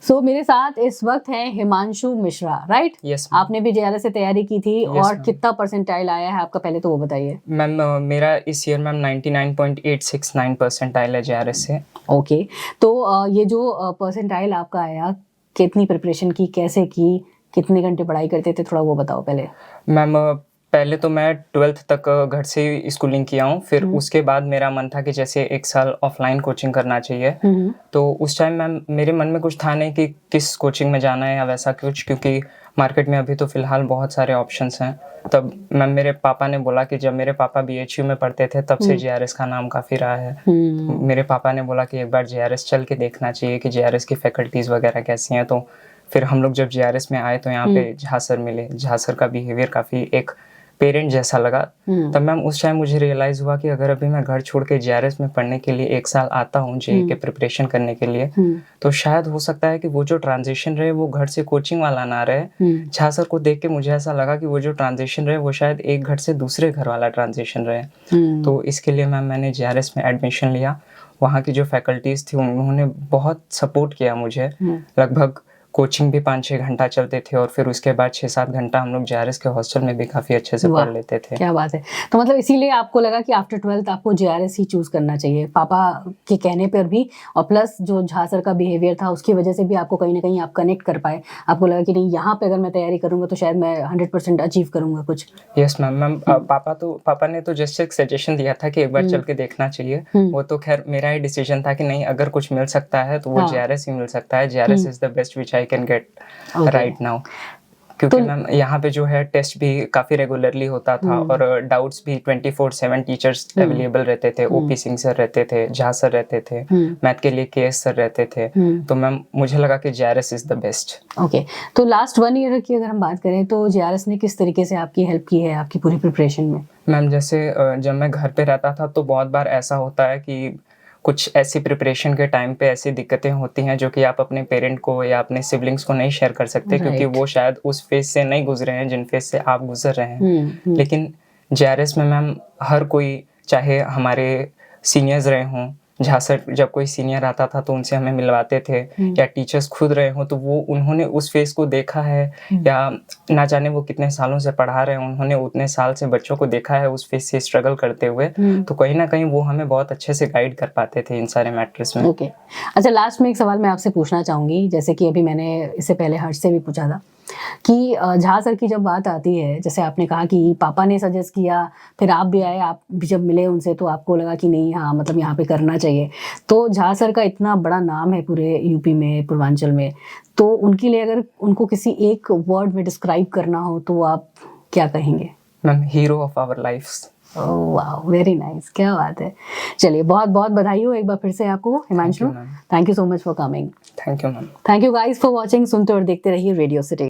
सो मेरे साथ इस वक्त है हिमांशु मिश्रा, राइट? यस आपने भी जेआरएस से तैयारी की थी Yes, और ma'am. कितना परसेंटाइल आया है आपका, पहले तो वो बताइए। मैम मेरा इस ईयर मैम 99.869 परसेंटाइल है जेआरएस से। ओके, तो ये जो परसेंटाइल आपका आया, कितनी प्रिपरेशन की, कैसे की, कितने घंटे पढ़ाई करते थे, थोड़ा वो बताओ पहले। मैम पहले तो मैं 12th तक घर से ही स्कूलिंग किया हूँ, फिर उसके बाद मेरा मन था कि जैसे 1 साल ऑफलाइन कोचिंग करना चाहिए। तो उस टाइम मैम मेरे मन में कुछ था नहीं कि किस कोचिंग में जाना है या वैसा कुछ, क्योंकि मार्केट में अभी तो फ़िलहाल बहुत सारे ऑप्शंस हैं। तब मैम मेरे पापा ने बोला कि जब मेरे पापा बीएचयू में पढ़ते थे तब से जेआरएस का नाम काफ़ी रहा है। तो मेरे पापा ने बोला कि एक बार जेआरएस चल के देखना चाहिए कि जेआरएस की फैकल्टीज़ वगैरह कैसी हैं। तो फिर हम लोग जब जेआरएस में आए तो यहाँ पे झा सर मिले। झा सर का बिहेवियर काफ़ी एक पेरेंट जैसा लगा। तब मैम उस टाइम मुझे रियलाइज़ हुआ कि अगर अभी मैं घर छोड़ के जेआरएस में पढ़ने के लिए 1 साल आता हूँ जेईई के प्रिपरेशन करने के लिए, तो शायद हो सकता है कि वो जो ट्रांजिशन रहे वो घर से कोचिंग वाला ना रहे। झा सर को देख के मुझे ऐसा लगा कि वो जो ट्रांजिशन रहे वो शायद एक घर से दूसरे घर वाला ट्रांजिशन रहे। तो इसके लिए मैम मैंने जेआरएस में एडमिशन लिया। वहाँ की जो फैकल्टीज़ थी उन्होंने बहुत सपोर्ट किया मुझे। लगभग कोचिंग भी 5-6 घंटा चलते थे और फिर उसके बाद 6-7 घंटा हम लोग जेआरएस के हॉस्टल में भी काफ़ी अच्छे से पढ़ लेते थे। क्या बात है। तो मतलब इसीलिए आपको लगा कि आफ्टर 12th आपको जेआरएस ही चूज करना चाहिए, पापा के कहने पर भी, और प्लस जो झा सर का बिहेवियर था उसकी वजह से भी आपको कहीं ना कहीं आप कनेक्ट कर पाए। आपको लगा कि नहीं, यहाँ पे अगर मैं तैयारी करूंगा तो शायद मैं 100% अचीव करूंगा कुछ। यस मैम पापा ने तो जस्ट एक सजेशन दिया था कि एक बार चल के देखना चाहिए। वो तो खैर मेरा ही डिसीजन था कि नहीं, अगर कुछ मिल सकता है तो वो जेआरएस ही मिल सकता है। JRS is the best which I can get right now, क्योंकि मैम यहाँ पे जो है टेस्ट भी काफ़ी रेगुलरली होता था और डाउट्स भी 24/7 टीचर्स अवेलेबल रहते थे। ओपी सिंह सर रहते थे, झा सर रहते थे, मैथ के लिए केएस सर रहते थे। तो मैम मुझे लगा कि JRS is the best. Okay, तो लास्ट 1 ईयर की अगर हम बात करें तो जेआरएस ने किस तरीके से आपकी हेल्प की है आपकी पूरी प्रिपरेशन में? मैम जैसे जब मैं घर पे रहता था तो बहुत बार ऐसा होता है कि कुछ ऐसी प्रिपरेशन के टाइम पे ऐसी दिक्कतें होती हैं जो कि आप अपने पेरेंट को या अपने सिबलिंग्स को नहीं शेयर कर सकते, क्योंकि वो शायद उस फेज से नहीं गुजरे हैं जिन फेज से आप गुजर रहे हैं। लेकिन जेआरएस में मैम हर कोई, चाहे हमारे सीनियर्स रहे हों, झा सर जब कोई सीनियर आता था तो उनसे हमें मिलवाते थे, या टीचर्स खुद रहे हों तो वो उन्होंने उस फेज को देखा है, या ना जाने वो कितने सालों से पढ़ा रहे हैं, उन्होंने उतने साल से बच्चों को देखा है उस फेज से स्ट्रगल करते हुए। तो कहीं ना कहीं वो हमें बहुत अच्छे से गाइड कर पाते थे इन सारे मैटर्स में। ओके, अच्छा, लास्ट में एक सवाल मैं आपसे पूछना चाहूँगी, जैसे कि अभी मैंने इससे पहले हर्ष से भी पूछा था कि झा सर की जब बात आती है, जैसे आपने कहा कि पापा ने सजेस्ट किया, फिर आप भी आए, आप भी जब मिले उनसे तो आपको लगा कि नहीं, हाँ मतलब यहाँ पे करना चाहिए। तो झा सर का इतना बड़ा नाम है पूरे यूपी में, पूर्वांचल में, तो उनके लिए अगर उनको किसी एक वर्ड में डिस्क्राइब करना हो तो आप क्या कहेंगे? Ma'am hero of our lifes. Oh wow, very nice, क्या बात है। चलिए, बहुत बहुत बधाई हो एक बार फिर से आपको Himanshu. Thank you so much for coming. Thank you ma'am. Thank you guys for watching. सुनते और देखते रहिए रेडियो सिटी।